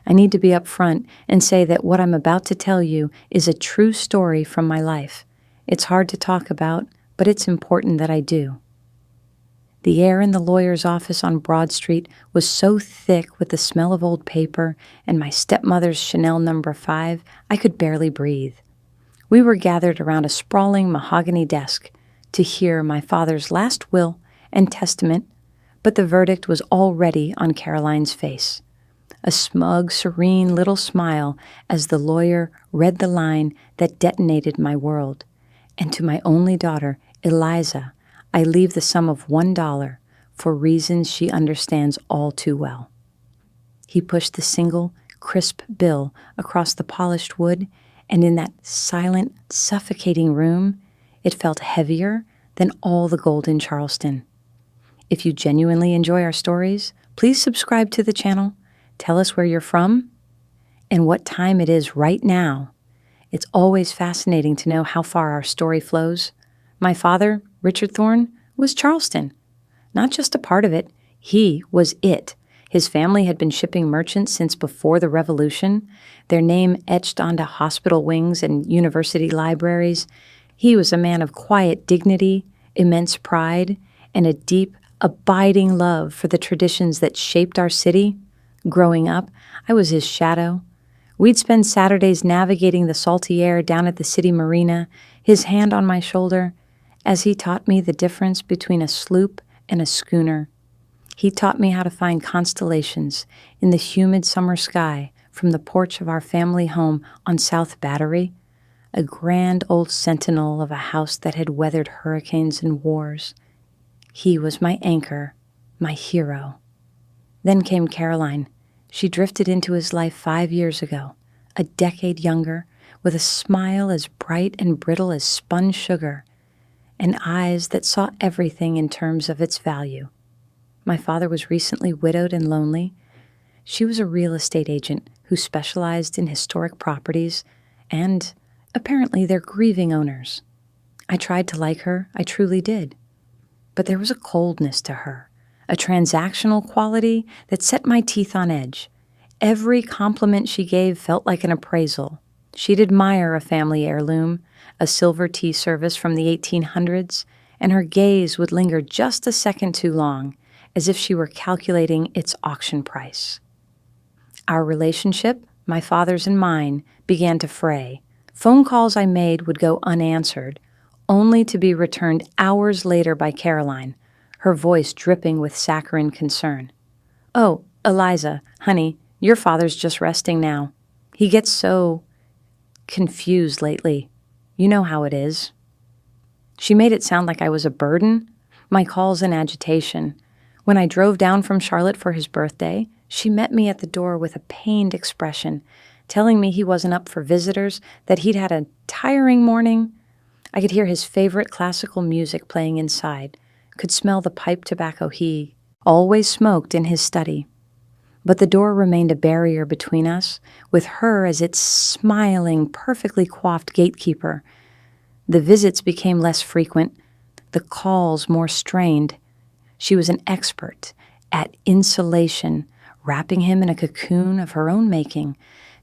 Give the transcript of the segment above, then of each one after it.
I need to be upfront and say that what I'm about to tell you is a true story from my life. It's hard to talk about, but it's important that I do. The air in the lawyer's office on Broad Street was so thick with the smell of old paper and my stepmother's Chanel No. 5, I could barely breathe. We were gathered around a sprawling mahogany desk to hear my father's last will and testament, but the verdict was already on Caroline's face. A smug, serene little smile as the lawyer read the line that detonated my world. And to my only daughter, Eliza, I leave the sum of $1 for reasons she understands all too well. He pushed the single, crisp bill across the polished wood, and in that silent, suffocating room, it felt heavier than all the gold in Charleston. If you genuinely enjoy our stories, please subscribe to the channel, tell us where you're from, and what time it is right now. It's always fascinating to know how far our story flows. My father, Richard Thorne, was Charleston. Not just a part of it, he was it. His family had been shipping merchants since before the Revolution, their name etched onto hospital wings and university libraries. He was a man of quiet dignity, immense pride, and a deep, abiding love for the traditions that shaped our city. Growing up, I was his shadow. We'd spend Saturdays navigating the salty air down at the city marina, his hand on my shoulder, as he taught me the difference between a sloop and a schooner. He taught me how to find constellations in the humid summer sky from the porch of our family home on South Battery, a grand old sentinel of a house that had weathered hurricanes and wars. He was my anchor, my hero. Then came Caroline. She drifted into his life 5 years ago, a decade younger, with a smile as bright and brittle as spun sugar, and eyes that saw everything in terms of its value. My father was recently widowed and lonely. She was a real estate agent who specialized in historic properties and, apparently, their grieving owners. I tried to like her, I truly did. But there was a coldness to her, a transactional quality that set my teeth on edge. Every compliment she gave felt like an appraisal. She'd admire a family heirloom, a silver tea service from the 1800s, and her gaze would linger just a second too long, as if she were calculating its auction price. Our relationship, my father's and mine, began to fray. Phone calls I made would go unanswered, only to be returned hours later by Caroline, her voice dripping with saccharine concern. "Oh, Eliza, honey, your father's just resting now. He gets so confused lately. You know how it is." She made it sound like I was a burden, my calls an agitation. When I drove down from Charlotte for his birthday, she met me at the door with a pained expression, telling me he wasn't up for visitors, that he'd had a tiring morning. I could hear his favorite classical music playing inside, could smell the pipe tobacco he always smoked in his study. But the door remained a barrier between us, with her as its smiling, perfectly coiffed gatekeeper. The visits became less frequent, the calls more strained. She was an expert at insulation, wrapping him in a cocoon of her own making,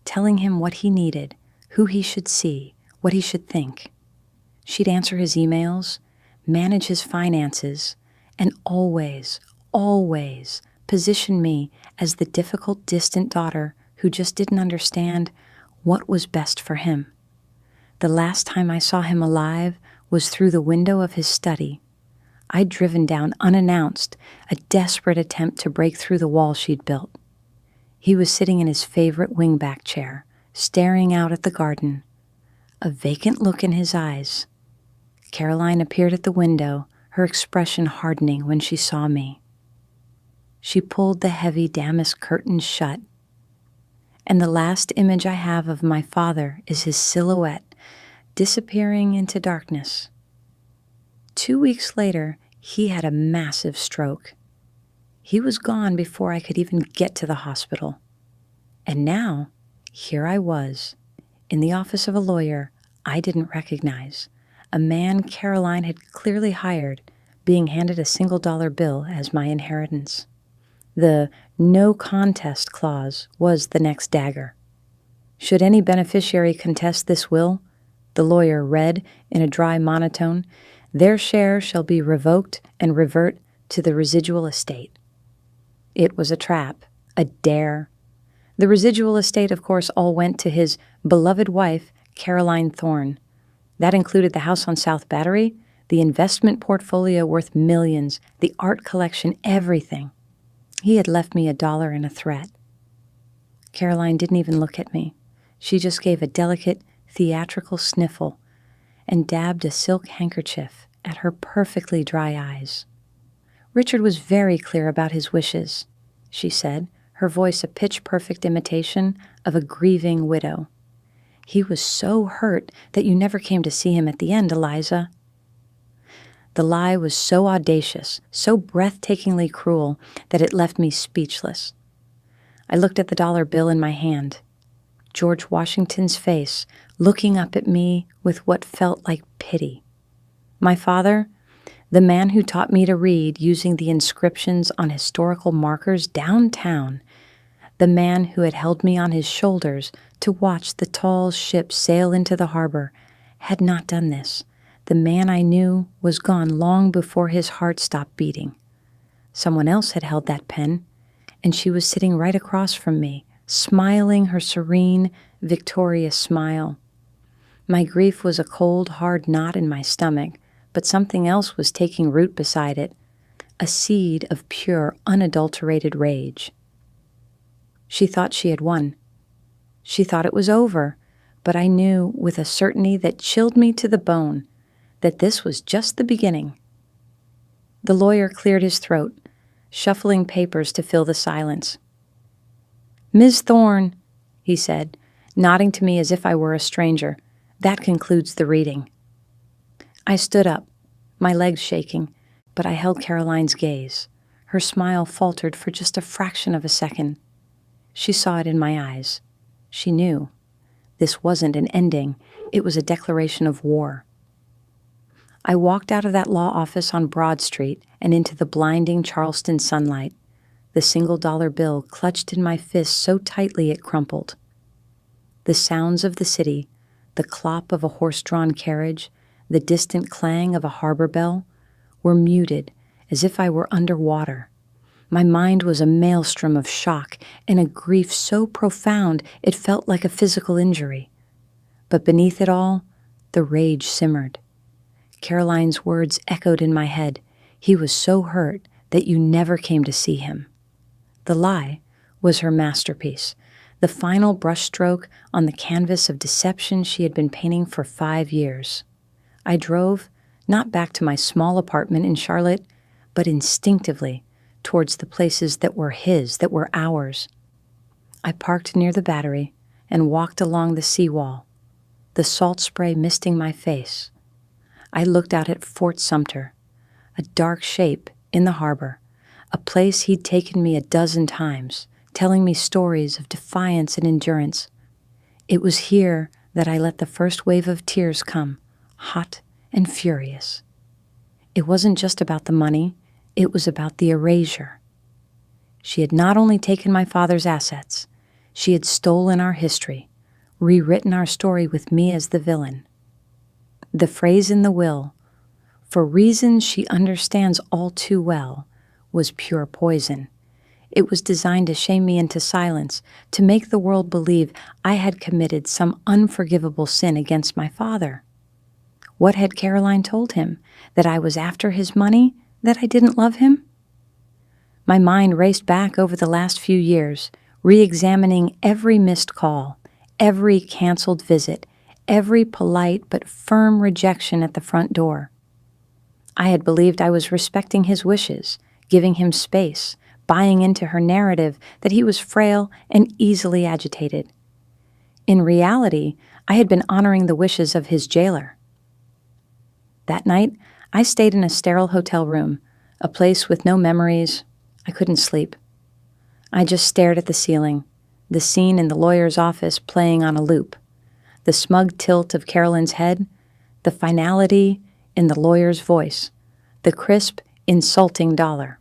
telling him what he needed, who he should see, what he should think. She'd answer his emails, manage his finances, and always, always position me as the difficult, distant daughter who just didn't understand what was best for him. The last time I saw him alive was through the window of his study. I'd driven down unannounced, a desperate attempt to break through the wall she'd built. He was sitting in his favorite wingback chair, staring out at the garden, a vacant look in his eyes. Caroline appeared at the window, her expression hardening when she saw me. She pulled the heavy damask curtains shut, and the last image I have of my father is his silhouette disappearing into darkness. 2 weeks later, he had a massive stroke. He was gone before I could even get to the hospital. And now, here I was, in the office of a lawyer I didn't recognize, a man Caroline had clearly hired, being handed a $1 bill as my inheritance. The no contest clause was the next dagger. Should any beneficiary contest this will, the lawyer read in a dry monotone, their share shall be revoked and revert to the residual estate. It was a trap, a dare. The residual estate, of course, all went to his beloved wife, Caroline Thorne. That included the house on South Battery, the investment portfolio worth millions, the art collection, everything. He had left me $1 and a threat. Caroline didn't even look at me. She just gave a delicate, theatrical sniffle and dabbed a silk handkerchief at her perfectly dry eyes. Richard was very clear about his wishes, she said, her voice a pitch-perfect imitation of a grieving widow. He was so hurt that you never came to see him at the end, Eliza. The lie was so audacious, so breathtakingly cruel, that it left me speechless. I looked at the dollar bill in my hand. George Washington's face, looking up at me with what felt like pity. My father, the man who taught me to read using the inscriptions on historical markers downtown, the man who had held me on his shoulders to watch the tall ship sail into the harbor, had not done this. The man I knew was gone long before his heart stopped beating. Someone else had held that pen, and she was sitting right across from me, smiling her serene, victorious smile. My grief was a cold, hard knot in my stomach, but something else was taking root beside it, a seed of pure, unadulterated rage. She thought she had won. She thought it was over, but I knew with a certainty that chilled me to the bone that this was just the beginning. The lawyer cleared his throat, shuffling papers to fill the silence. "Ms. Thorne," he said, nodding to me as if I were a stranger, "that concludes the reading." I stood up, my legs shaking, but I held Caroline's gaze. Her smile faltered for just a fraction of a second. She saw it in my eyes. She knew. This wasn't an ending. It was a declaration of war. I walked out of that law office on Broad Street and into the blinding Charleston sunlight, the single-dollar bill clutched in my fist so tightly it crumpled. The sounds of the city, the clop of a horse-drawn carriage, the distant clang of a harbor bell, were muted as if I were underwater. My mind was a maelstrom of shock and a grief so profound it felt like a physical injury. But beneath it all, the rage simmered. Caroline's words echoed in my head. He was so hurt that you never came to see him. The lie was her masterpiece, the final brushstroke on the canvas of deception she had been painting for 5 years. I drove, not back to my small apartment in Charlotte, but instinctively towards the places that were his, that were ours. I parked near the Battery and walked along the seawall, the salt spray misting my face. I looked out at Fort Sumter, a dark shape in the harbor, a place he'd taken me 12 times, telling me stories of defiance and endurance. It was here that I let the first wave of tears come, hot and furious. It wasn't just about the money, it was about the erasure. She had not only taken my father's assets, she had stolen our history, rewritten our story with me as the villain. The phrase in the will, "for reasons she understands all too well," was pure poison. It was designed to shame me into silence, to make the world believe I had committed some unforgivable sin against my father. What had Caroline told him? That I was after his money? That I didn't love him? My mind raced back over the last few years, re-examining every missed call, every canceled visit, every polite but firm rejection at the front door. I had believed I was respecting his wishes, giving him space, buying into her narrative that he was frail and easily agitated. In reality, I had been honoring the wishes of his jailer. That night, I stayed in a sterile hotel room, a place with no memories. I couldn't sleep. I just stared at the ceiling, the scene in the lawyer's office playing on a loop, the smug tilt of Caroline's head, the finality in the lawyer's voice, the crisp, insulting dollar.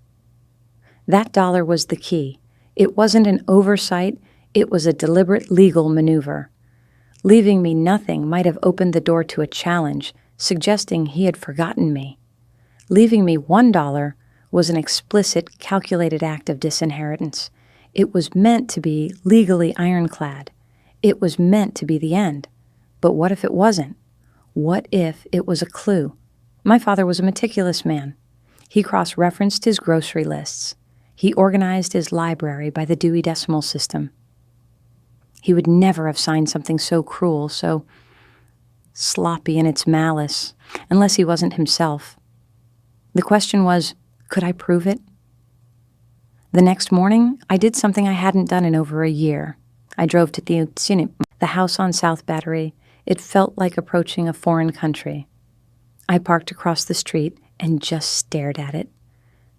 That dollar was the key. It wasn't an oversight, it was a deliberate legal maneuver. Leaving me nothing might have opened the door to a challenge, suggesting he had forgotten me. Leaving me $1 was an explicit, calculated act of disinheritance. It was meant to be legally ironclad. It was meant to be the end. But what if it wasn't? What if it was a clue? My father was a meticulous man. He cross-referenced his grocery lists. He organized his library by the Dewey Decimal System. He would never have signed something so cruel, so sloppy in its malice, unless he wasn't himself. The question was, could I prove it? The next morning, I did something I hadn't done in over a year. I drove to the house on South Battery. It felt like approaching a foreign country. I parked across the street and just stared at it.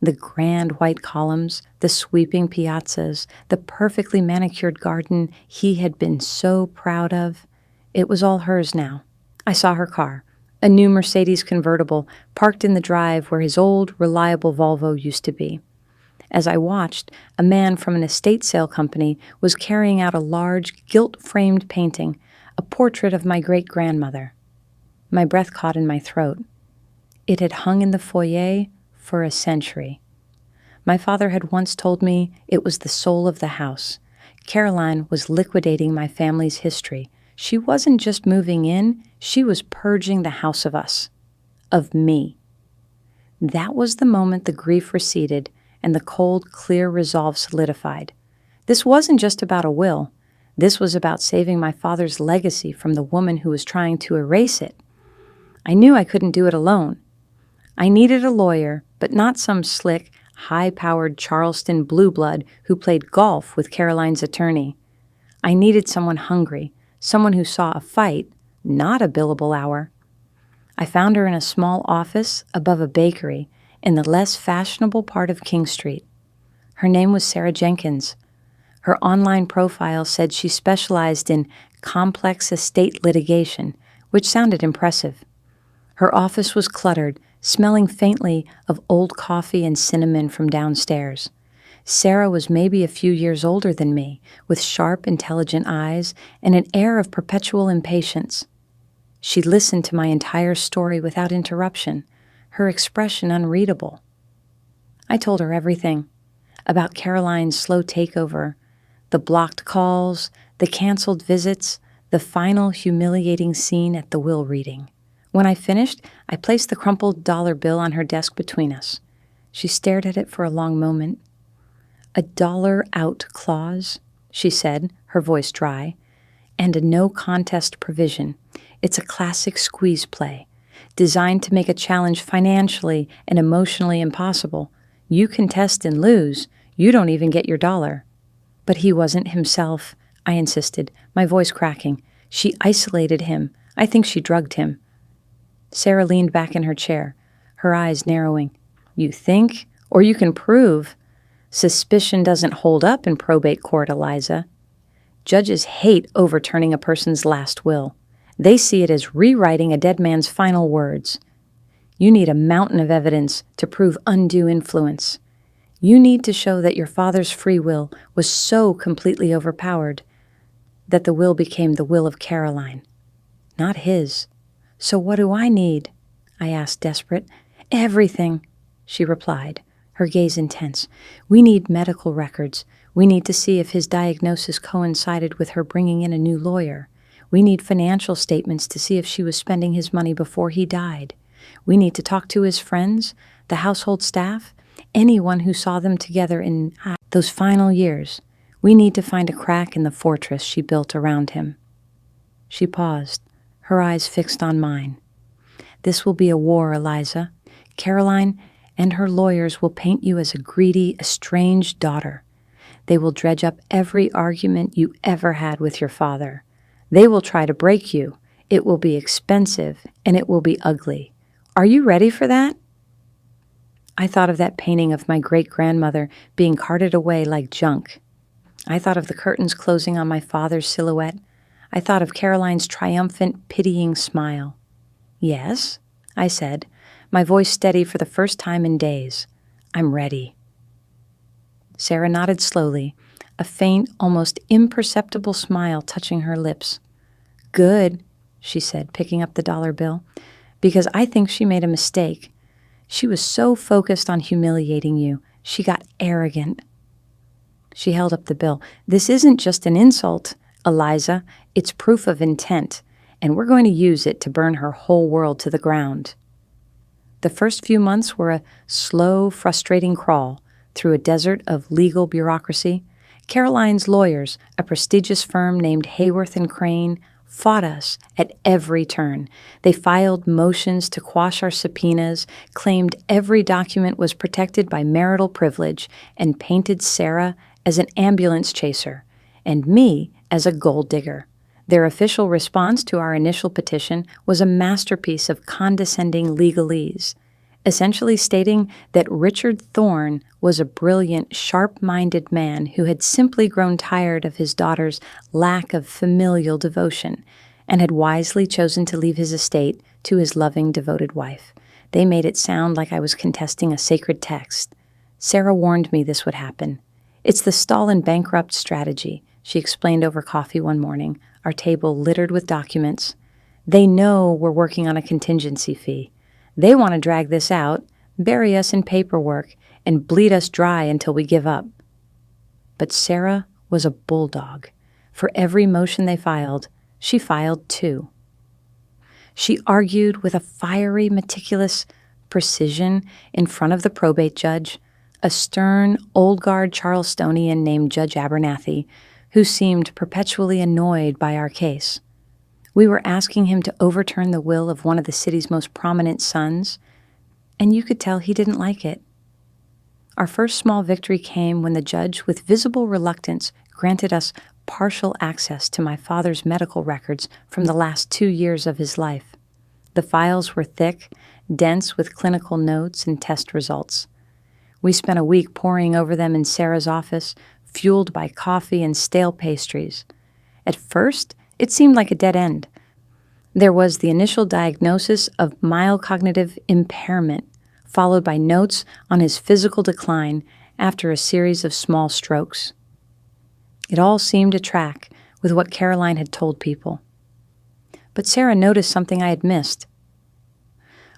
The grand white columns, the sweeping piazzas, the perfectly manicured garden he had been so proud of. It was all hers now. I saw her car, a new Mercedes convertible, parked in the drive where his old, reliable Volvo used to be. As I watched, a man from an estate sale company was carrying out a large, gilt-framed painting, a portrait of my great-grandmother. My breath caught in my throat. It had hung in the foyer for a century. My father had once told me it was the soul of the house. Caroline was liquidating my family's history. She wasn't just moving in, she was purging the house of us. Of me. That was the moment the grief receded and the cold, clear resolve solidified. This wasn't just about a will. This was about saving my father's legacy from the woman who was trying to erase it. I knew I couldn't do it alone. I needed a lawyer, but not some slick, high-powered Charleston blue blood who played golf with Caroline's attorney. I needed someone hungry, someone who saw a fight, not a billable hour. I found her in a small office above a bakery in the less fashionable part of King Street. Her name was Sarah Jenkins. Her online profile said she specialized in complex estate litigation, which sounded impressive. Her office was cluttered, smelling faintly of old coffee and cinnamon from downstairs. Sarah was maybe a few years older than me, with sharp, intelligent eyes and an air of perpetual impatience. She listened to my entire story without interruption, her expression unreadable. I told her everything, about Caroline's slow takeover, the blocked calls, the canceled visits, the final humiliating scene at the will reading. When I finished, I placed the crumpled dollar bill on her desk between us. She stared at it for a long moment. "A dollar out clause," she said, her voice dry, "and a no contest provision. It's a classic squeeze play, designed to make a challenge financially and emotionally impossible. You contest and lose, you don't even get your dollar." But he wasn't himself, I insisted, my voice cracking. She isolated him. I think she drugged him. Sarah leaned back in her chair, her eyes narrowing. "You think? Or you can prove. Suspicion doesn't hold up in probate court, Eliza. Judges hate overturning a person's last will. They see it as rewriting a dead man's final words. You need a mountain of evidence to prove undue influence. You need to show that your father's free will was so completely overpowered that the will became the will of Caroline, not his. So what do I need?" I asked, desperate. "Everything," she replied, her gaze intense. "We need medical records. We need to see if his diagnosis coincided with her bringing in a new lawyer. We need financial statements to see if she was spending his money before he died. We need to talk to his friends, the household staff, anyone who saw them together in those final years. We need to find a crack in the fortress she built around him." She paused, her eyes fixed on mine. "This will be a war, Eliza. Caroline and her lawyers will paint you as a greedy, estranged daughter. They will dredge up every argument you ever had with your father. They will try to break you. It will be expensive, and it will be ugly. Are you ready for that?" I thought of that painting of my great-grandmother being carted away like junk. I thought of the curtains closing on my father's silhouette. I thought of Caroline's triumphant, pitying smile. "Yes," I said, my voice steady for the first time in days. "I'm ready." Sarah nodded slowly, a faint, almost imperceptible smile touching her lips. "Good," she said, picking up the dollar bill, "because I think she made a mistake. She was so focused on humiliating you, she got arrogant." She held up the bill. "This isn't just an insult, Eliza. It's proof of intent, and we're going to use it to burn her whole world to the ground." The first few months were a slow, frustrating crawl through a desert of legal bureaucracy. Caroline's lawyers, a prestigious firm named Hayworth and Crane, fought us at every turn. They filed motions to quash our subpoenas, claimed every document was protected by marital privilege, and painted Sarah as an ambulance chaser and me as a gold digger. Their official response to our initial petition was a masterpiece of condescending legalese, essentially stating that Richard Thorne was a brilliant, sharp-minded man who had simply grown tired of his daughter's lack of familial devotion and had wisely chosen to leave his estate to his loving, devoted wife. They made it sound like I was contesting a sacred text. Sarah warned me this would happen. "It's the Stalin bankrupt strategy," she explained over coffee one morning, our table littered with documents. "They know we're working on a contingency fee. They want to drag this out, bury us in paperwork, and bleed us dry until we give up." But Sarah was a bulldog. For every motion they filed, she filed two. She argued with a fiery, meticulous precision in front of the probate judge, a stern, old-guard Charlestonian named Judge Abernathy, who seemed perpetually annoyed by our case. We were asking him to overturn the will of one of the city's most prominent sons, and you could tell he didn't like it. Our first small victory came when the judge, with visible reluctance, granted us partial access to my father's medical records from the last 2 years of his life. The files were thick, dense with clinical notes and test results. We spent a week poring over them in Sarah's office, fueled by coffee and stale pastries. At first, it seemed like a dead end. There was the initial diagnosis of mild cognitive impairment, followed by notes on his physical decline after a series of small strokes. It all seemed to track with what Caroline had told people. But Sarah noticed something I had missed.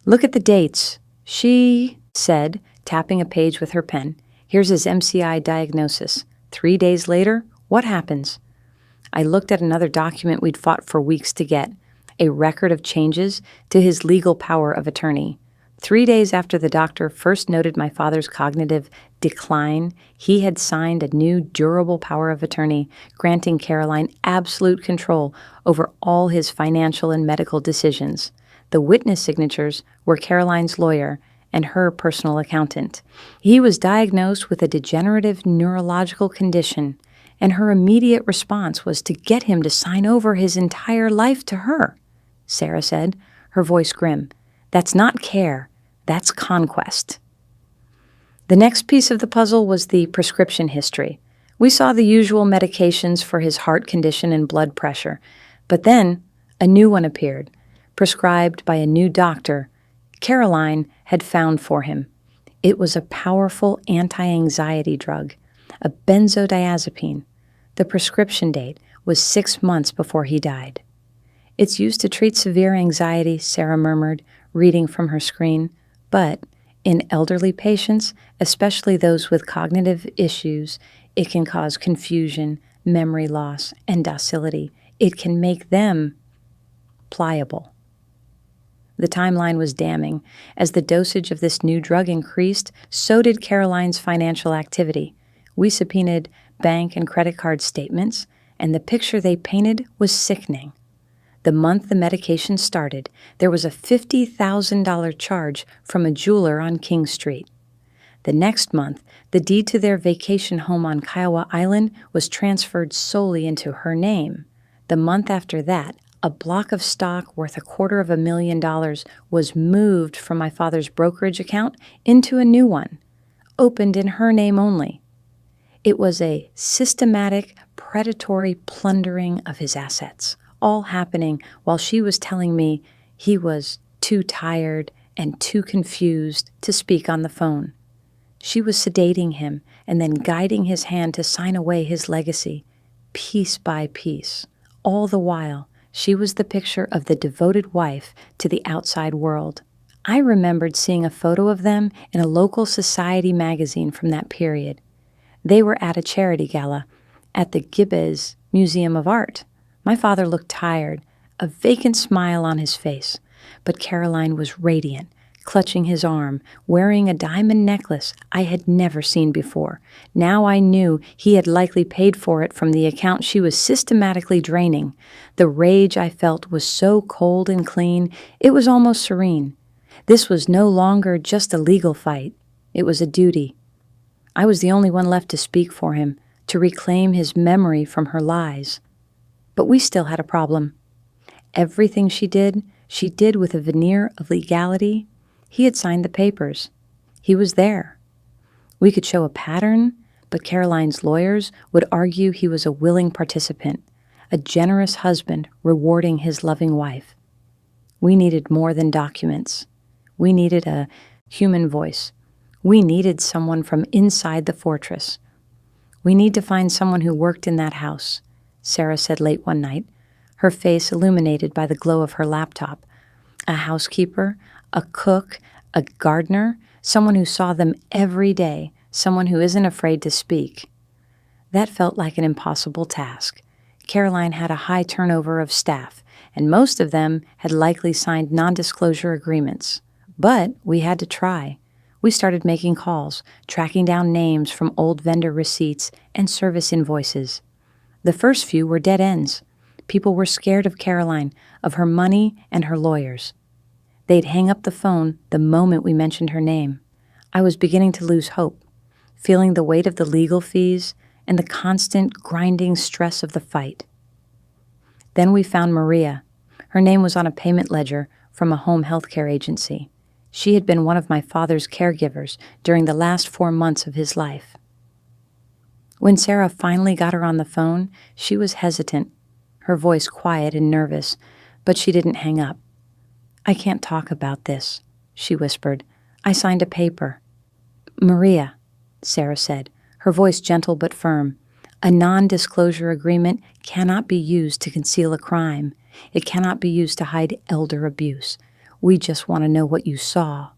"Look at the dates," she said, tapping a page with her pen. "Here's his MCI diagnosis. 3 days later, what happens?" I looked at another document we'd fought for weeks to get, a record of changes to his legal power of attorney. 3 days after the doctor first noted my father's cognitive decline, he had signed a new durable power of attorney, granting Caroline absolute control over all his financial and medical decisions. The witness signatures were Caroline's lawyer and her personal accountant. He was diagnosed with a degenerative neurological condition, and her immediate response was to get him to sign over his entire life to her, Sarah said, her voice grim. "That's not care, that's conquest." The next piece of the puzzle was the prescription history. We saw the usual medications for his heart condition and blood pressure, but then a new one appeared, prescribed by a new doctor Caroline had found for him. It was a powerful anti-anxiety drug, a benzodiazepine. The prescription date was 6 months before he died. "It's used to treat severe anxiety," Sarah murmured, reading from her screen. "But in elderly patients, especially those with cognitive issues, it can cause confusion, memory loss, and docility. It can make them pliable." The timeline was damning. As the dosage of this new drug increased, so did Caroline's financial activity. We subpoenaed bank and credit card statements, and the picture they painted was sickening. The month the medication started, there was a $50,000 charge from a jeweler on King Street. The next month, the deed to their vacation home on Kiowa Island was transferred solely into her name. The month after that, a block of stock worth $250,000 was moved from my father's brokerage account into a new one, opened in her name only. It was a systematic, predatory plundering of his assets, all happening while she was telling me he was too tired and too confused to speak on the phone. She was sedating him and then guiding his hand to sign away his legacy, piece by piece. All the while, she was the picture of the devoted wife to the outside world. I remembered seeing a photo of them in a local society magazine from that period. They were at a charity gala at the Gibbes Museum of Art. My father looked tired, a vacant smile on his face, but Caroline was radiant, clutching his arm, wearing a diamond necklace I had never seen before. Now I knew he had likely paid for it from the account she was systematically draining. The rage I felt was so cold and clean, it was almost serene. This was no longer just a legal fight. It was a duty. I was the only one left to speak for him, to reclaim his memory from her lies. But we still had a problem. Everything she did with a veneer of legality. He had signed the papers. He was there. We could show a pattern, but Caroline's lawyers would argue he was a willing participant, a generous husband rewarding his loving wife. We needed more than documents. We needed a human voice. We needed someone from inside the fortress. We need to find someone who worked in that house, Sarah said late one night, her face illuminated by the glow of her laptop. A housekeeper, a cook, a gardener, someone who saw them every day, someone who isn't afraid to speak. That felt like an impossible task. Caroline had a high turnover of staff, and most of them had likely signed non-disclosure agreements. But we had to try. We started making calls, tracking down names from old vendor receipts and service invoices. The first few were dead ends. People were scared of Caroline, of her money and her lawyers. They'd hang up the phone the moment we mentioned her name. I was beginning to lose hope, feeling the weight of the legal fees and the constant grinding stress of the fight. Then we found Maria. Her name was on a payment ledger from a home health care agency. She had been one of my father's caregivers during the last 4 months of his life. When Sarah finally got her on the phone, she was hesitant, her voice quiet and nervous, but she didn't hang up. "I can't talk about this," she whispered. "I signed a paper." "Maria," Sarah said, her voice gentle but firm, "a non-disclosure agreement cannot be used to conceal a crime. It cannot be used to hide elder abuse. We just want to know what you saw."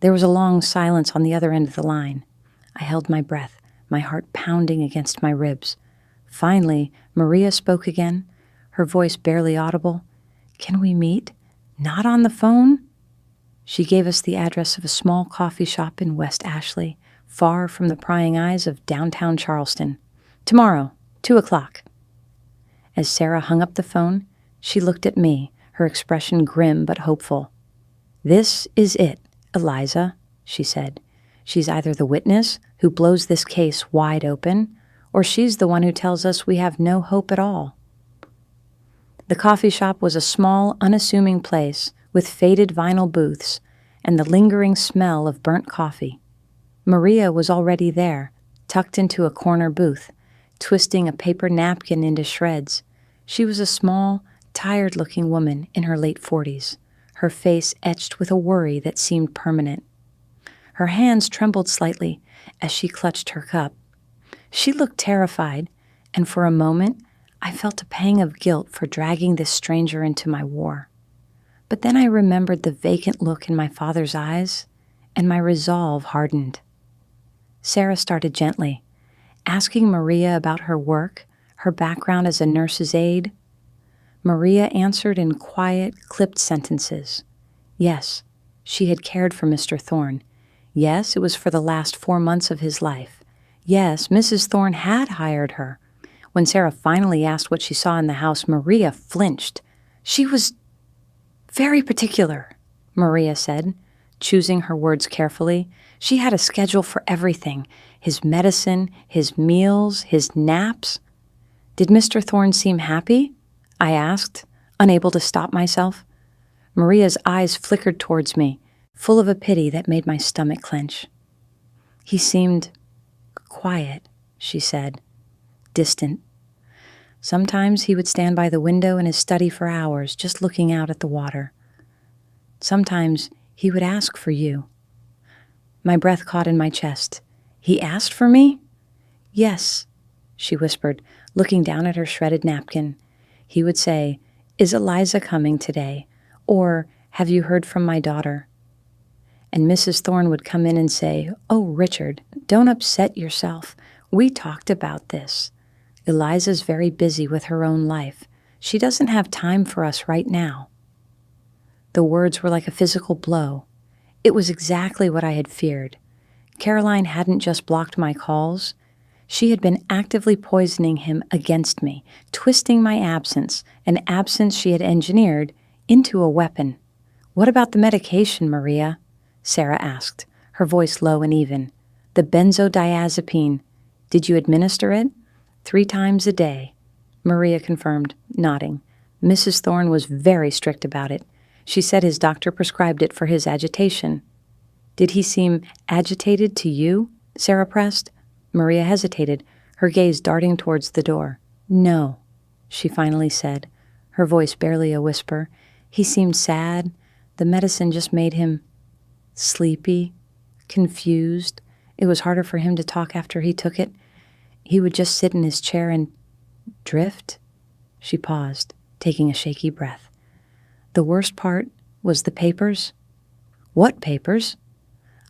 There was a long silence on the other end of the line. I held my breath, my heart pounding against my ribs. Finally, Maria spoke again, her voice barely audible. "Can we meet? Not on the phone?" She gave us the address of a small coffee shop in West Ashley, far from the prying eyes of downtown Charleston. "Tomorrow, 2:00. As Sarah hung up the phone, she looked at me, her expression grim but hopeful. "This is it, Eliza," she said. "She's either the witness who blows this case wide open, or she's the one who tells us we have no hope at all." The coffee shop was a small, unassuming place with faded vinyl booths and the lingering smell of burnt coffee. Maria was already there, tucked into a corner booth, twisting a paper napkin into shreds. She was a small, tired-looking woman in her late 40s, her face etched with a worry that seemed permanent. Her hands trembled slightly as she clutched her cup. She looked terrified, and for a moment I felt a pang of guilt for dragging this stranger into my war. But then I remembered the vacant look in my father's eyes, and my resolve hardened. Sarah started gently, asking Maria about her work, her background as a nurse's aide. Maria answered in quiet, clipped sentences. Yes, she had cared for Mr. Thorne. Yes, it was for the last 4 months of his life. Yes, Mrs. Thorne had hired her. When Sarah finally asked what she saw in the house, Maria flinched. "She was very particular," Maria said, choosing her words carefully. "She had a schedule for everything, his medicine, his meals, his naps." "Did Mr. Thorne seem happy?" I asked, unable to stop myself. Maria's eyes flickered towards me, full of a pity that made my stomach clench. "He seemed quiet," she said, "distant. Sometimes he would stand by the window in his study for hours, just looking out at the water. Sometimes he would ask for you." My breath caught in my chest. He asked for me? Yes, she whispered, looking down at her shredded napkin. He would say, "Is Eliza coming today?" Or, "Have you heard from my daughter?" And Mrs. Thorne would come in and say, "Oh, Richard, don't upset yourself. We talked about this. Eliza's very busy with her own life. She doesn't have time for us right now." The words were like a physical blow. It was exactly what I had feared. Caroline hadn't just blocked my calls. She had been actively poisoning him against me, twisting my absence, an absence she had engineered, into a weapon. "What about the medication, Maria?" Sarah asked, her voice low and even. "The benzodiazepine. Did you administer it?" 3 times a day, Maria confirmed, nodding. Mrs. Thorne was very strict about it. She said his doctor prescribed it for his agitation. "Did he seem agitated to you?" Sarah pressed. Maria hesitated, her gaze darting towards the door. "No," she finally said, her voice barely a whisper. "He seemed sad. The medicine just made him sleepy, confused. It was harder for him to talk after he took it. He would just sit in his chair and drift." She paused, taking a shaky breath. "The worst part was the papers." "What papers?"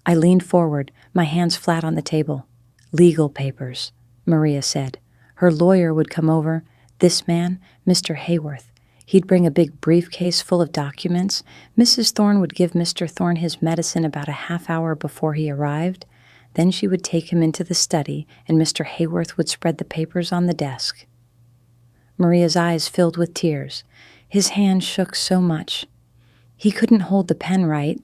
I leaned forward, my hands flat on the table. "Legal papers," Maria said. "Her lawyer would come over. This man, Mr. Hayworth. He'd bring a big briefcase full of documents. Mrs. Thorne would give Mr. Thorne his medicine about a half hour before he arrived. Then she would take him into the study, and Mr. Hayworth would spread the papers on the desk." Maria's eyes filled with tears. His hand shook so much. He couldn't hold the pen right.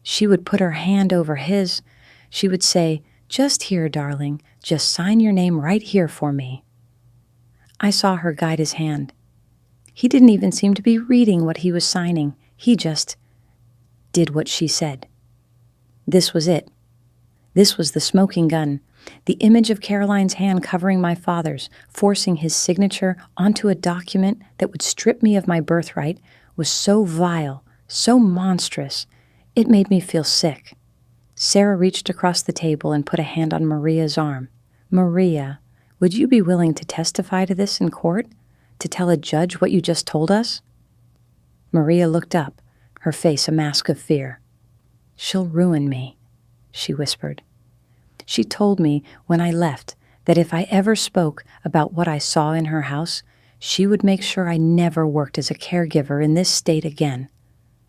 She would put her hand over his. She would say, "Just here, darling. Just sign your name right here for me." I saw her guide his hand. He didn't even seem to be reading what he was signing. He just did what she said. This was it. This was the smoking gun. The image of Caroline's hand covering my father's, forcing his signature onto a document that would strip me of my birthright, was so vile, so monstrous. It made me feel sick. Sarah reached across the table and put a hand on Maria's arm. "Maria, would you be willing to testify to this in court? To tell a judge what you just told us?" Maria looked up, her face a mask of fear. "She'll ruin me," she whispered. She told me when I left that if I ever spoke about what I saw in her house, she would make sure I never worked as a caregiver in this state again.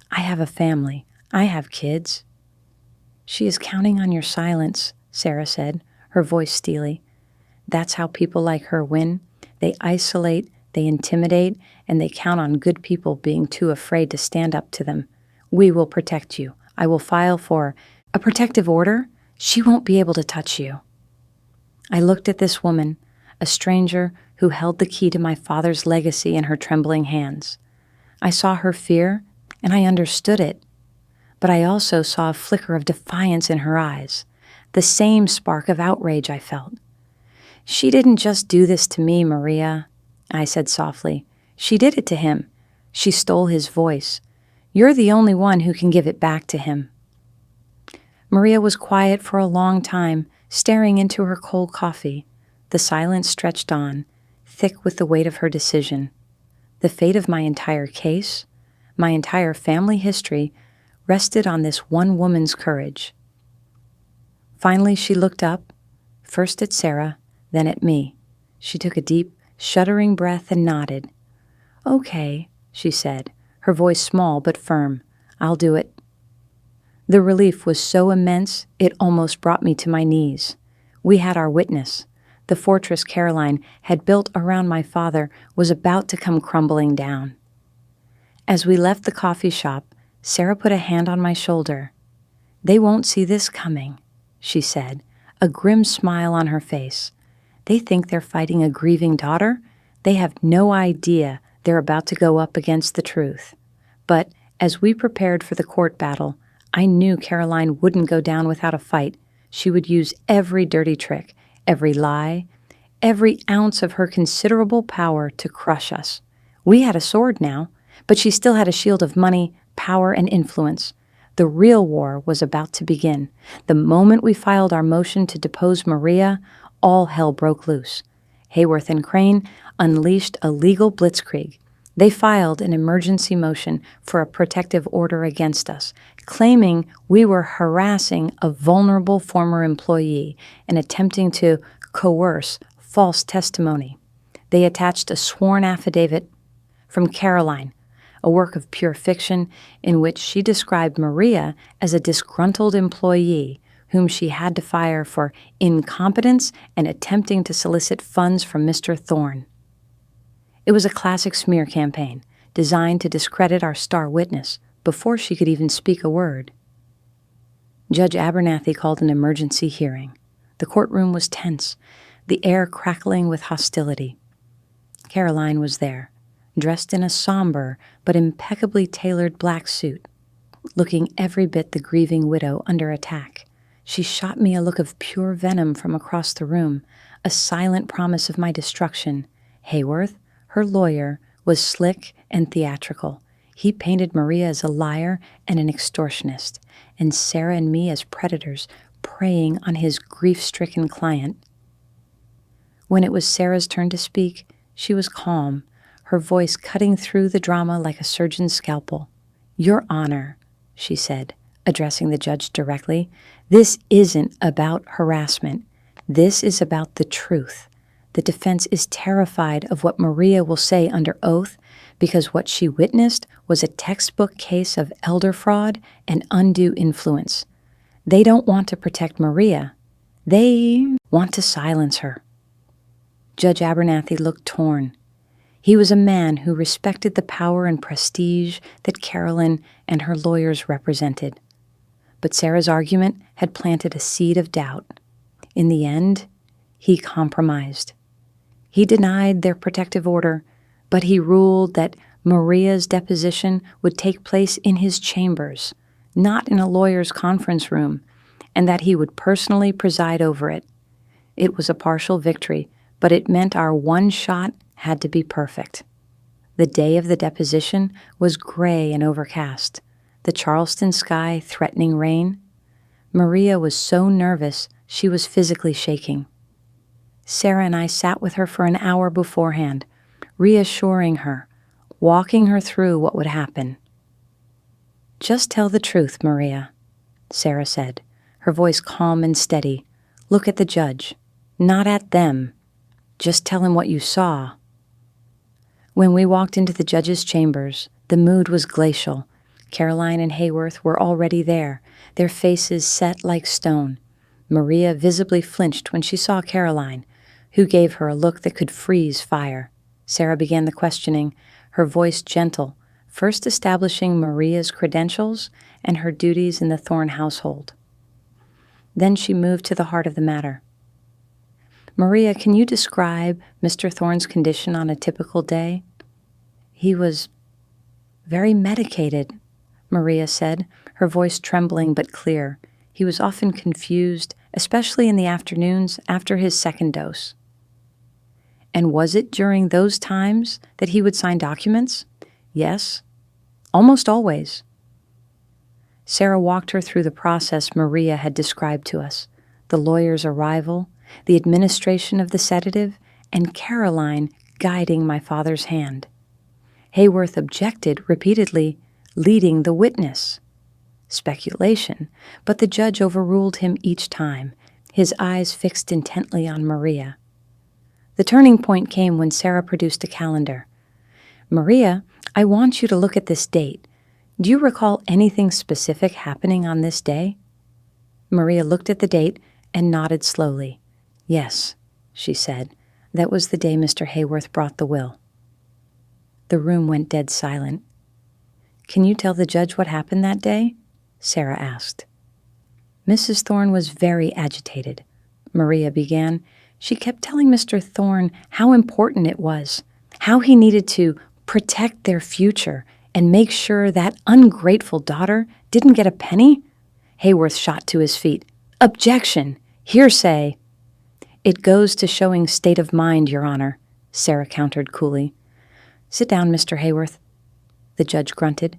I have a family. I have kids. "She is counting on your silence," Sarah said, her voice steely. "That's how people like her win. They isolate, they intimidate, and they count on good people being too afraid to stand up to them. We will protect you. I will file for a protective order. She won't be able to touch you." I looked at this woman, a stranger who held the key to my father's legacy in her trembling hands. I saw her fear, and I understood it. But I also saw a flicker of defiance in her eyes, the same spark of outrage I felt. "She didn't just do this to me, Maria," I said softly. "She did it to him. She stole his voice. You're the only one who can give it back to him." Maria was quiet for a long time, staring into her cold coffee. The silence stretched on, thick with the weight of her decision. The fate of my entire case, my entire family history, rested on this one woman's courage. Finally, she looked up, first at Sarah, then at me. She took a deep, shuddering breath and nodded. "Okay," she said, her voice small but firm. "I'll do it." The relief was so immense, it almost brought me to my knees. We had our witness. The fortress Caroline had built around my father was about to come crumbling down. As we left the coffee shop, Sarah put a hand on my shoulder. "They won't see this coming," she said, a grim smile on her face. "They think they're fighting a grieving daughter. They have no idea they're about to go up against the truth." But as we prepared for the court battle, I knew Caroline wouldn't go down without a fight. She would use every dirty trick, every lie, every ounce of her considerable power to crush us. We had a sword now, but she still had a shield of money, power, and influence. The real war was about to begin. The moment we filed our motion to depose Maria, all hell broke loose. Hayworth and Crane unleashed a legal blitzkrieg. They filed an emergency motion for a protective order against us, claiming we were harassing a vulnerable former employee and attempting to coerce false testimony. They attached a sworn affidavit from Caroline, a work of pure fiction in which she described Maria as a disgruntled employee whom she had to fire for incompetence and attempting to solicit funds from Mr. Thorne. It was a classic smear campaign designed to discredit our star witness before she could even speak a word. Judge Abernathy called an emergency hearing. The courtroom was tense, the air crackling with hostility. Caroline was there, dressed in a somber but impeccably tailored black suit, looking every bit the grieving widow under attack. She shot me a look of pure venom from across the room, a silent promise of my destruction. Hayworth, her lawyer, was slick and theatrical. He painted Maria as a liar and an extortionist, and Sarah and me as predators preying on his grief-stricken client. When it was Sarah's turn to speak, she was calm, her voice cutting through the drama like a surgeon's scalpel. "Your Honor," she said, addressing the judge directly, "this isn't about harassment. This is about the truth. The defense is terrified of what Maria will say under oath because what she witnessed was a textbook case of elder fraud and undue influence. They don't want to protect Maria. They want to silence her." Judge Abernathy looked torn. He was a man who respected the power and prestige that Carolyn and her lawyers represented. But Sarah's argument had planted a seed of doubt. In the end, he compromised. He denied their protective order, but he ruled that Maria's deposition would take place in his chambers, not in a lawyer's conference room, and that he would personally preside over it. It was a partial victory, but it meant our one shot had to be perfect. The day of the deposition was gray and overcast, the Charleston sky threatening rain. Maria was so nervous she was physically shaking. Sarah and I sat with her for an hour beforehand, reassuring her, walking her through what would happen. "Just tell the truth, Maria," Sarah said, her voice calm and steady. "Look at the judge, not at them. Just tell him what you saw." When we walked into the judge's chambers, the mood was glacial. Caroline and Hayworth were already there, their faces set like stone. Maria visibly flinched when she saw Caroline, who gave her a look that could freeze fire. Sarah began the questioning, her voice gentle, first establishing Maria's credentials and her duties in the Thorne household. Then she moved to the heart of the matter. "Maria, can you describe Mr. Thorne's condition on a typical day?" "He was very medicated," Maria said, her voice trembling but clear. "He was often confused, especially in the afternoons after his second dose." "And was it during those times that he would sign documents?" "Yes, almost always." Sarah walked her through the process Maria had described to us, the lawyer's arrival, the administration of the sedative, and Caroline guiding my father's hand. Hayworth objected repeatedly, leading the witness. Speculation, but the judge overruled him each time, his eyes fixed intently on Maria. The turning point came when Sarah produced a calendar. "Maria, I want you to look at this date. Do you recall anything specific happening on this day?" Maria looked at the date and nodded slowly. "Yes," she said, "that was the day Mr. Hayworth brought the will." The room went dead silent. "Can you tell the judge what happened that day?" Sarah asked. "Mrs. Thorne was very agitated," Maria began. "She kept telling Mr. Thorne how important it was, how he needed to protect their future and make sure that ungrateful daughter didn't get a penny." Hayworth shot to his feet. "Objection! Hearsay!" "It goes to showing state of mind, Your Honor," Sarah countered coolly. "Sit down, Mr. Hayworth," the judge grunted.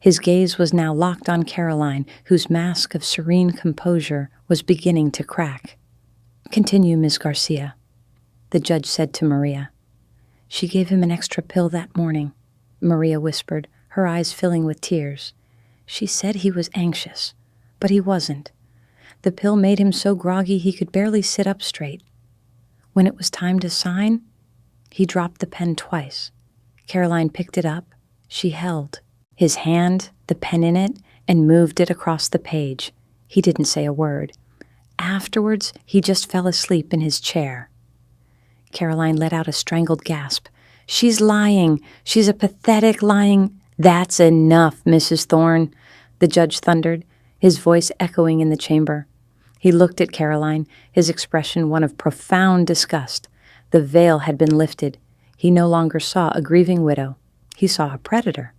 His gaze was now locked on Caroline, whose mask of serene composure was beginning to crack. "Continue, Miss Garcia," the judge said to Maria. "She gave him an extra pill that morning," Maria whispered, her eyes filling with tears. "She said he was anxious, but he wasn't. The pill made him so groggy he could barely sit up straight. When it was time to sign, he dropped the pen twice. Caroline picked it up. She held his hand, the pen in it, and moved it across the page. He didn't say a word. Afterwards, he just fell asleep in his chair." Caroline let out a strangled gasp. "She's lying. She's a pathetic lying—" "That's enough, Mrs. Thorne," the judge thundered, his voice echoing in the chamber. He looked at Caroline, his expression one of profound disgust. The veil had been lifted. He no longer saw a grieving widow. He saw a predator.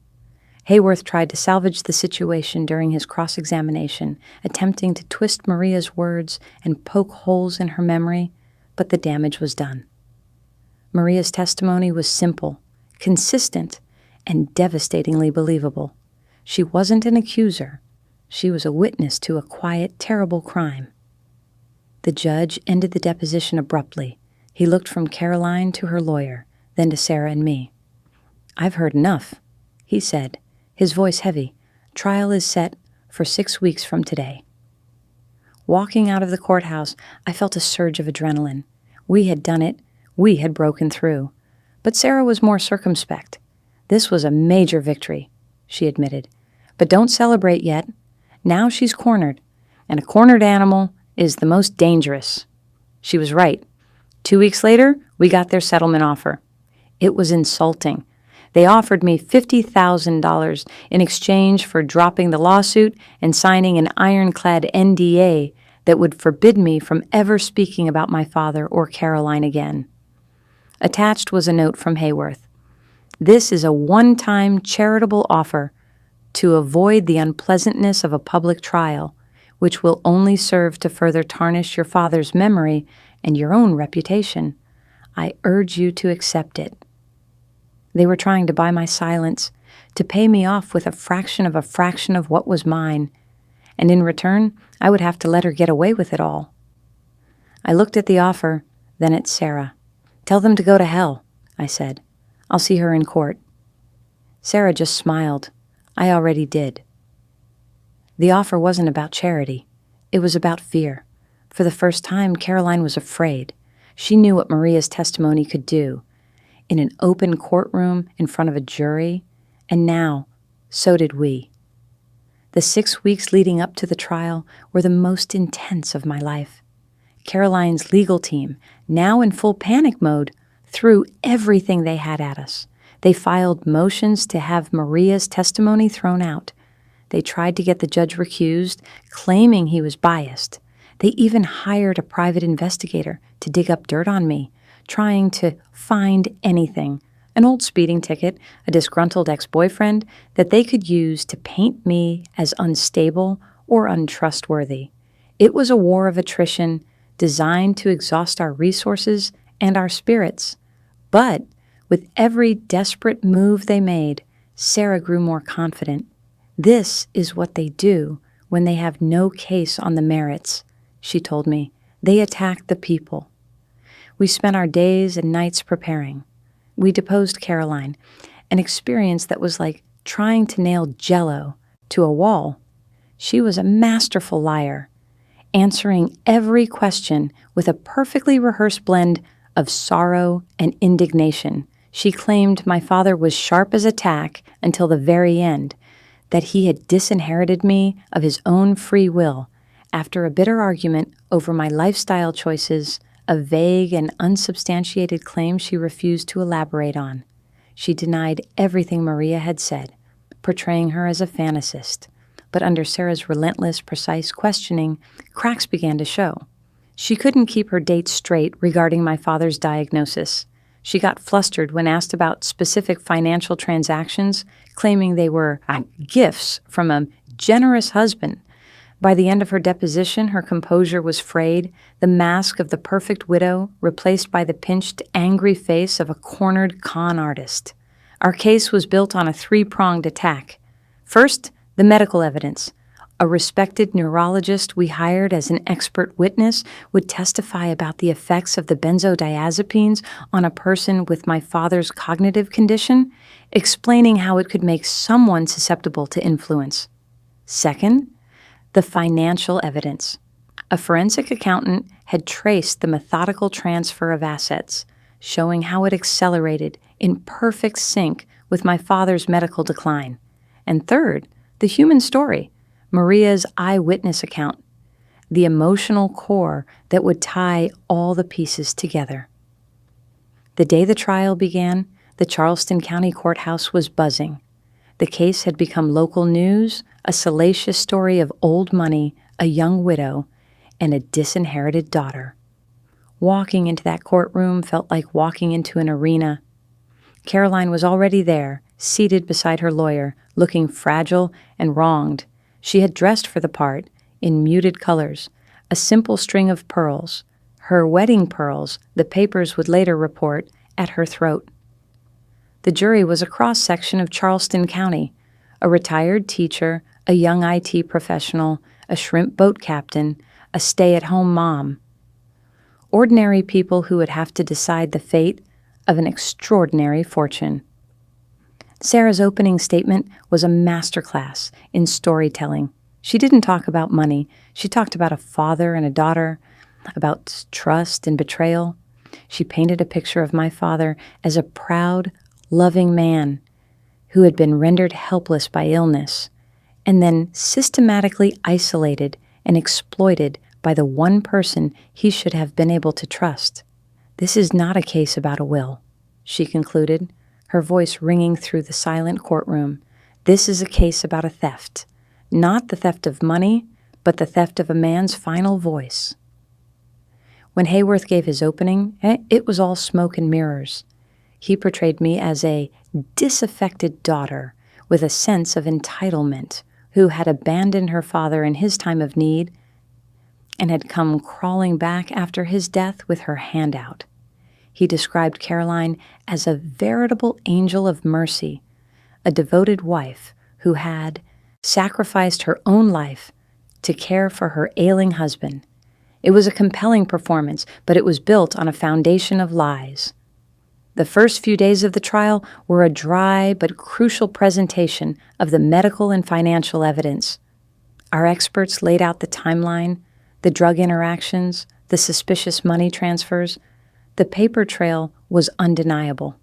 Hayworth tried to salvage the situation during his cross-examination, attempting to twist Maria's words and poke holes in her memory, but the damage was done. Maria's testimony was simple, consistent, and devastatingly believable. She wasn't an accuser. She was a witness to a quiet, terrible crime. The judge ended the deposition abruptly. He looked from Caroline to her lawyer, then to Sarah and me. "I've heard enough," he said, his voice heavy. "Trial is set for 6 weeks from today." Walking out of the courthouse, I felt a surge of adrenaline. We had done it. We had broken through. But Sarah was more circumspect. "This was a major victory," she admitted. "But don't celebrate yet. Now she's cornered, and a cornered animal is the most dangerous." She was right. 2 weeks later, we got their settlement offer. It was insulting. They offered me $50,000 in exchange for dropping the lawsuit and signing an ironclad NDA that would forbid me from ever speaking about my father or Caroline again. Attached was a note from Hayworth. "This is a one-time charitable offer to avoid the unpleasantness of a public trial, which will only serve to further tarnish your father's memory and your own reputation. I urge you to accept it." They were trying to buy my silence, to pay me off with a fraction of what was mine, and in return, I would have to let her get away with it all. I looked at the offer, then at Sarah. "Tell them to go to hell," I said. "I'll see her in court." Sarah just smiled. I already did. The offer wasn't about charity. It was about fear. For the first time, Caroline was afraid. She knew what Maria's testimony could do. In an open courtroom in front of a jury, and now, so did we. The 6 weeks leading up to the trial were the most intense of my life. Caroline's legal team, now in full panic mode, threw everything they had at us. They filed motions to have Maria's testimony thrown out. They tried to get the judge recused, claiming he was biased. They even hired a private investigator to dig up dirt on me, trying to find anything, an old speeding ticket, a disgruntled ex-boyfriend, that they could use to paint me as unstable or untrustworthy. It was a war of attrition designed to exhaust our resources and our spirits. But with every desperate move they made, Sarah grew more confident. "This is what they do when they have no case on the merits," she told me. "They attack the people." We spent our days and nights preparing. We deposed Caroline, an experience that was like trying to nail Jell-O to a wall. She was a masterful liar, answering every question with a perfectly rehearsed blend of sorrow and indignation. She claimed my father was sharp as a tack until the very end, that he had disinherited me of his own free will after a bitter argument over my lifestyle choices, a vague and unsubstantiated claim she refused to elaborate on. She denied everything Maria had said, portraying her as a fantasist. But under Sarah's relentless, precise questioning, cracks began to show. She couldn't keep her dates straight regarding my father's diagnosis. She got flustered when asked about specific financial transactions, claiming they were gifts from a generous husband. By the end of her deposition, her composure was frayed, the mask of the perfect widow replaced by the pinched, angry face of a cornered con artist. Our case was built on a 3-pronged attack. First, the medical evidence. A respected neurologist we hired as an expert witness would testify about the effects of the benzodiazepines on a person with my father's cognitive condition, explaining how it could make someone susceptible to influence. Second, the financial evidence. A forensic accountant had traced the methodical transfer of assets, showing how it accelerated in perfect sync with my father's medical decline. And third, the human story. Maria's eyewitness account, the emotional core that would tie all the pieces together. The day the trial began, the Charleston County Courthouse was buzzing. The case had become local news, a salacious story of old money, a young widow, and a disinherited daughter. Walking into that courtroom felt like walking into an arena. Caroline was already there, seated beside her lawyer, looking fragile and wronged. She had dressed for the part, in muted colors, a simple string of pearls, her wedding pearls, the papers would later report, at her throat. The jury was a cross-section of Charleston County, a retired teacher, a young IT professional, a shrimp boat captain, a stay-at-home mom. Ordinary people who would have to decide the fate of an extraordinary fortune. Sarah's opening statement was a masterclass in storytelling. She didn't talk about money. She talked about a father and a daughter, about trust and betrayal. She painted a picture of my father as a proud, loving man who had been rendered helpless by illness and then systematically isolated and exploited by the one person he should have been able to trust. This is not a case about a will, she concluded, her voice ringing through the silent courtroom. This is a case about a theft. Not the theft of money, but the theft of a man's final voice. When Hayworth gave his opening, it was all smoke and mirrors. He portrayed me as a disaffected daughter with a sense of entitlement who had abandoned her father in his time of need and had come crawling back after his death with her hand out. He described Caroline as a veritable angel of mercy, a devoted wife who had sacrificed her own life to care for her ailing husband. It was a compelling performance, but it was built on a foundation of lies. The first few days of the trial were a dry but crucial presentation of the medical and financial evidence. Our experts laid out the timeline, the drug interactions, the suspicious money transfers. The paper trail was undeniable.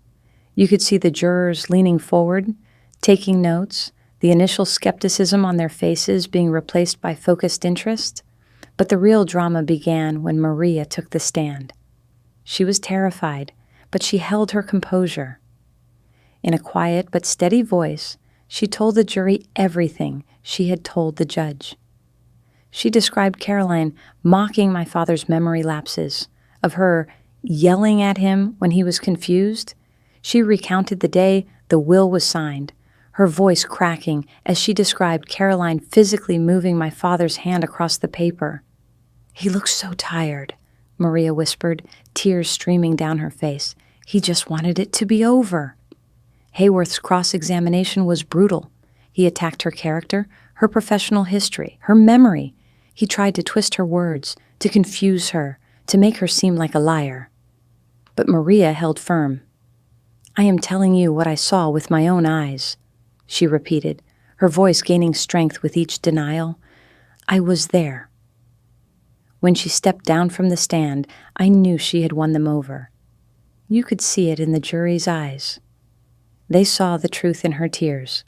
You could see the jurors leaning forward, taking notes, the initial skepticism on their faces being replaced by focused interest. But the real drama began when Maria took the stand. She was terrified, but she held her composure. In a quiet but steady voice, she told the jury everything she had told the judge. She described Caroline mocking my father's memory lapses, of her yelling at him when he was confused. She recounted the day the will was signed, her voice cracking as she described Caroline physically moving my father's hand across the paper. "He looks so tired," Maria whispered, tears streaming down her face. "He just wanted it to be over." Hayworth's cross-examination was brutal. He attacked her character, her professional history, her memory. He tried to twist her words, to confuse her, to make her seem like a liar. But Maria held firm. "I am telling you what I saw with my own eyes," she repeated, her voice gaining strength with each denial. "I was there." When she stepped down from the stand, I knew she had won them over. You could see it in the jury's eyes. They saw the truth in her tears.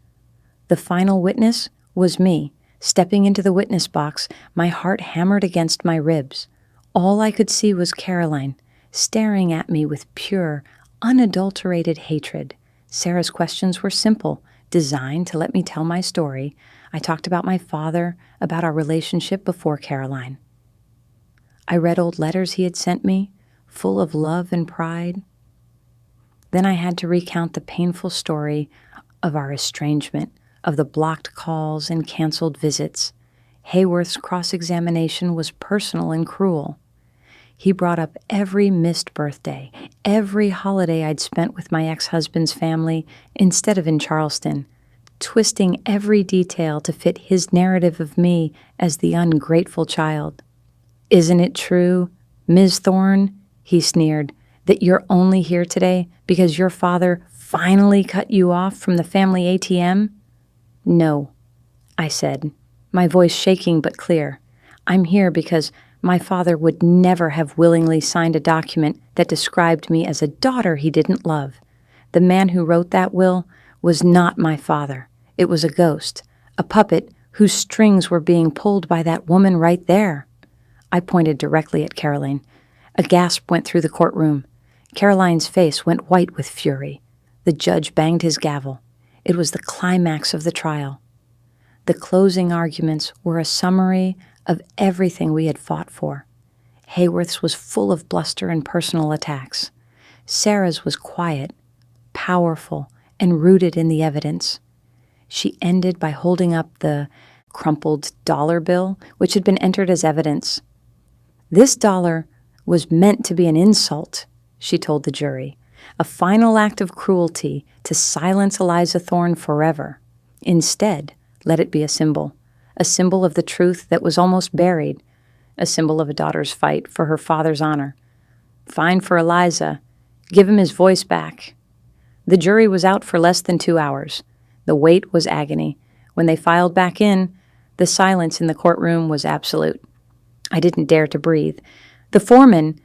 The final witness was me, stepping into the witness box, my heart hammered against my ribs. All I could see was Caroline, staring at me with pure, unadulterated hatred. Sarah's questions were simple, designed to let me tell my story. I talked about my father, about our relationship before Caroline. I read old letters he had sent me, full of love and pride. Then I had to recount the painful story of our estrangement, of the blocked calls and canceled visits. Hayworth's cross-examination was personal and cruel. He brought up every missed birthday, every holiday I'd spent with my ex-husband's family instead of in Charleston. twisting every detail to fit his narrative of me as the ungrateful child. "Isn't it true, Ms. Thorne," he sneered, "that you're only here today because your father finally cut you off from the family ATM?" "No," I said, my voice shaking but clear. "I'm here because my father would never have willingly signed a document that described me as a daughter he didn't love. The man who wrote that will was not my father. It was a ghost, a puppet whose strings were being pulled by that woman right there." I pointed directly at Caroline. A gasp went through the courtroom. Caroline's face went white with fury. The judge banged his gavel. It was the climax of the trial. The closing arguments were a summary of everything we had fought for. Hayworth's was full of bluster and personal attacks. Sarah's was quiet, powerful, and rooted in the evidence. She ended by holding up the crumpled dollar bill, which had been entered as evidence. "This dollar was meant to be an insult," she told the jury, "a final act of cruelty to silence Eliza Thorne forever. Instead, let it be a symbol of the truth that was almost buried, a symbol of a daughter's fight for her father's honor. Fine for Eliza. Give him his voice back." The jury was out for less than 2 hours. The wait was agony. When they filed back in, the silence in the courtroom was absolute. I didn't dare to breathe. The foreman,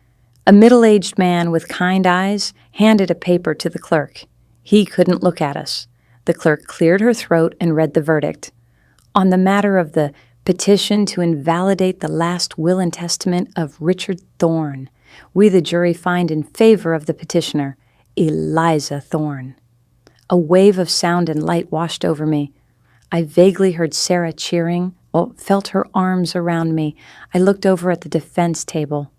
a middle-aged man with kind eyes, handed a paper to the clerk. He couldn't look at us. The clerk cleared her throat and read the verdict. "On the matter of the petition to invalidate the last will and testament of Richard Thorne, we the jury find in favor of the petitioner, Eliza Thorne." A wave of sound and light washed over me. I vaguely heard Sarah cheering, felt her arms around me. I looked over at the defense table.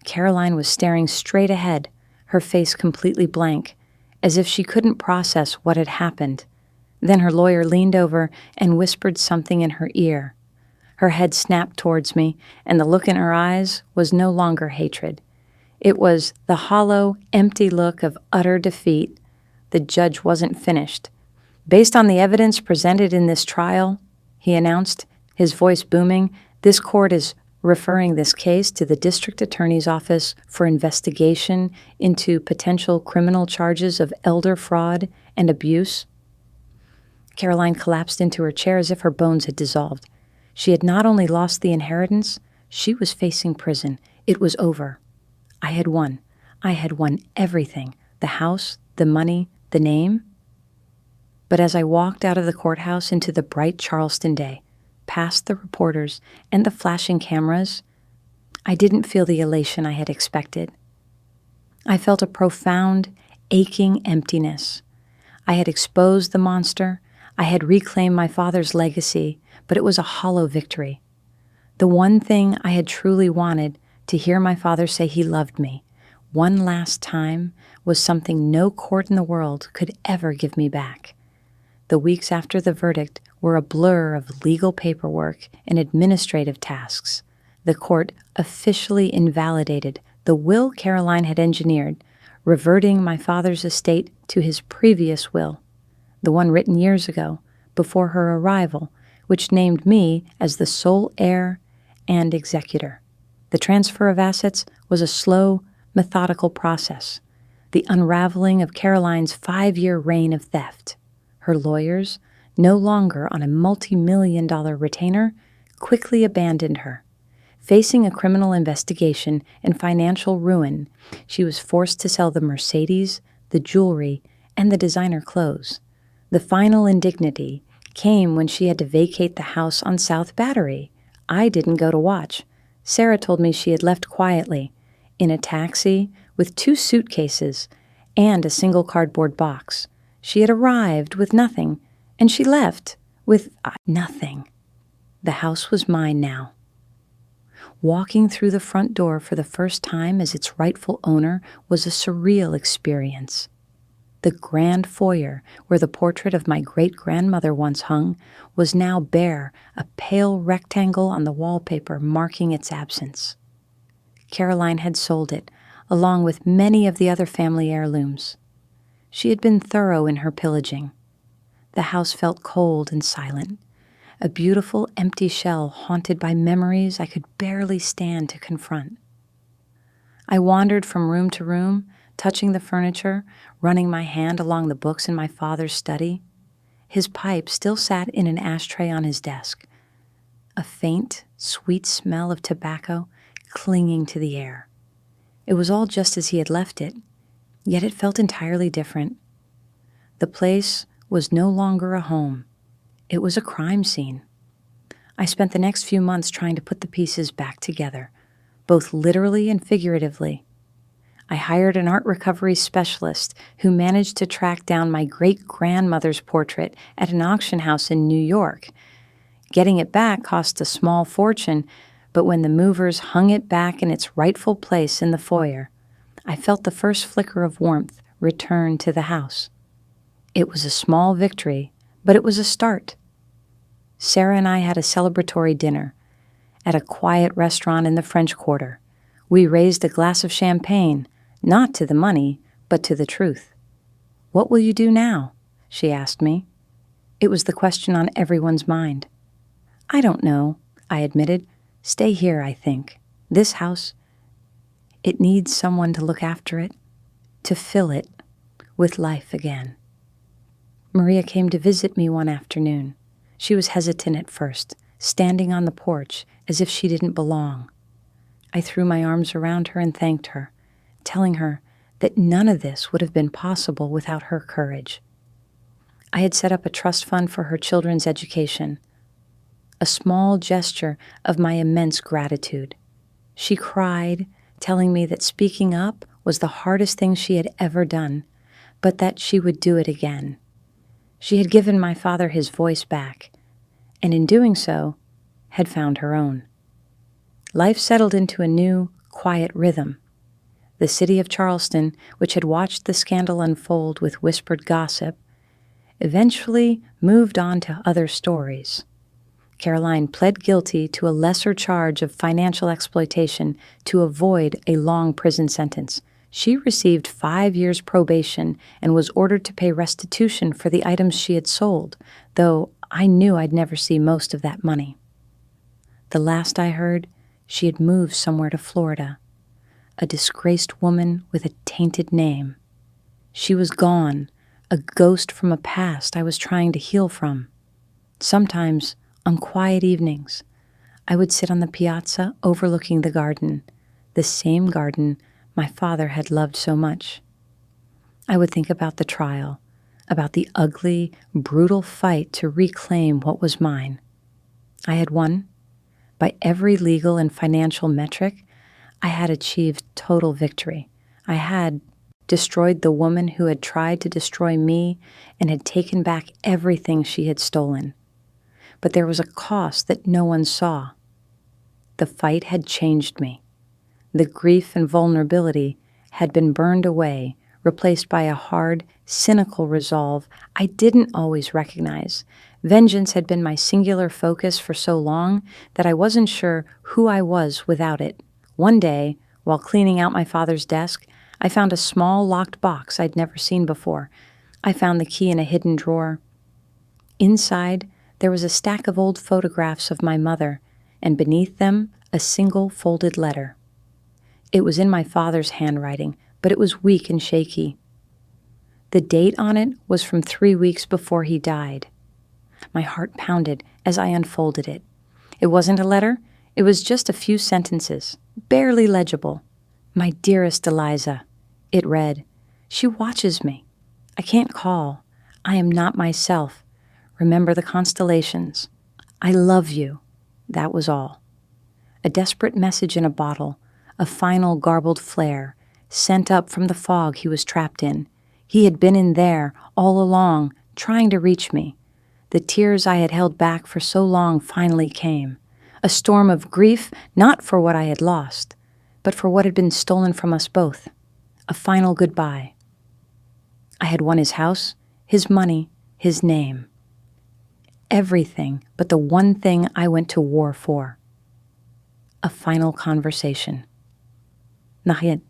Caroline was staring straight ahead, her face completely blank, as if she couldn't process what had happened. Then her lawyer leaned over and whispered something in her ear. Her head snapped towards me, and the look in her eyes was no longer hatred. It was the hollow, empty look of utter defeat. The judge wasn't finished. "Based on the evidence presented in this trial," he announced, his voice booming, "this court is referring this case to the district attorney's office for investigation into potential criminal charges of elder fraud and abuse." Caroline collapsed into her chair as if her bones had dissolved. She had not only lost the inheritance, she was facing prison. It was over. I had won. I had won everything: the house, the money, the name. But as I walked out of the courthouse into the bright Charleston day, past the reporters and the flashing cameras, I didn't feel the elation I had expected. I felt a profound, aching emptiness. I had exposed the monster. I had reclaimed my father's legacy, but it was a hollow victory. The one thing I had truly wanted, to hear my father say he loved me one last time, was something no court in the world could ever give me back. The weeks after the verdict were a blur of legal paperwork and administrative tasks. The court officially invalidated the will Caroline had engineered, reverting my father's estate to his previous will, the one written years ago, before her arrival, which named me as the sole heir and executor. The transfer of assets was a slow, methodical process, the unraveling of Caroline's 5-year reign of theft. Her lawyers, no longer on a multi-million-dollar retainer, quickly abandoned her. Facing a criminal investigation and financial ruin, she was forced to sell the Mercedes, the jewelry, and the designer clothes. The final indignity came when she had to vacate the house on South Battery. I didn't go to watch. Sarah told me she had left quietly, in a taxi with 2 suitcases and a single cardboard box. She had arrived with nothing, and she left with nothing. The house was mine now. Walking through the front door for the first time as its rightful owner was a surreal experience. The grand foyer, where the portrait of my great-grandmother once hung, was now bare, a pale rectangle on the wallpaper marking its absence. Caroline had sold it, along with many of the other family heirlooms. She had been thorough in her pillaging. The house felt cold and silent, a beautiful empty shell haunted by memories I could barely stand to confront. I wandered from room to room, touching the furniture, running my hand along the books in my father's study. His pipe still sat in an ashtray on his desk, a faint, sweet smell of tobacco clinging to the air. It was all just as he had left it, yet it felt entirely different. The place was no longer a home. It was a crime scene. I spent the next few months trying to put the pieces back together, both literally and figuratively. I hired an art recovery specialist who managed to track down my great-grandmother's portrait at an auction house in New York. Getting it back cost a small fortune, but when the movers hung it back in its rightful place in the foyer, I felt the first flicker of warmth return to the house. It was a small victory, but it was a start. Sarah and I had a celebratory dinner at a quiet restaurant in the French Quarter. We raised a glass of champagne, not to the money, but to the truth. "What will you do now?" she asked me. It was the question on everyone's mind. "I don't know," I admitted. "Stay here, I think. This house, it needs someone to look after it, to fill it with life again." Maria came to visit me one afternoon. She was hesitant at first, standing on the porch as if she didn't belong. I threw my arms around her and thanked her, telling her that none of this would have been possible without her courage. I had set up a trust fund for her children's education, a small gesture of my immense gratitude. She cried, telling me that speaking up was the hardest thing she had ever done, but that she would do it again. She had given my father his voice back, and in doing so, had found her own. Life settled into a new, quiet rhythm. The city of Charleston, which had watched the scandal unfold with whispered gossip, eventually moved on to other stories. Caroline pled guilty to a lesser charge of financial exploitation to avoid a long prison sentence. She received 5 years probation and was ordered to pay restitution for the items she had sold, though I knew I'd never see most of that money. The last I heard, she had moved somewhere to Florida, a disgraced woman with a tainted name. She was gone, a ghost from a past I was trying to heal from. Sometimes, on quiet evenings, I would sit on the piazza overlooking the garden, the same garden my father had loved so much. I would think about the trial, about the ugly, brutal fight to reclaim what was mine. I had won. By every legal and financial metric, I had achieved total victory. I had destroyed the woman who had tried to destroy me and had taken back everything she had stolen. But there was a cost that no one saw. The fight had changed me. The grief and vulnerability had been burned away, replaced by a hard, cynical resolve I didn't always recognize. Vengeance had been my singular focus for so long that I wasn't sure who I was without it. One day, while cleaning out my father's desk, I found a small locked box I'd never seen before. I found the key in a hidden drawer. Inside, there was a stack of old photographs of my mother, and beneath them, a single folded letter. It was in my father's handwriting, but it was weak and shaky. The date on it was from 3 weeks before he died. My heart pounded as I unfolded it. It wasn't a letter. It was just a few sentences, barely legible. "My dearest Eliza," it read, "she watches me. I can't call. I am not myself. Remember the constellations. I love you." That was all. A desperate message in a bottle, a final garbled flare, sent up from the fog he was trapped in. He had been in there all along, trying to reach me. The tears I had held back for so long finally came. A storm of grief, not for what I had lost, but for what had been stolen from us both. A final goodbye. I had won his house, his money, his name. Everything but the one thing I went to war for. A final conversation. Nahid.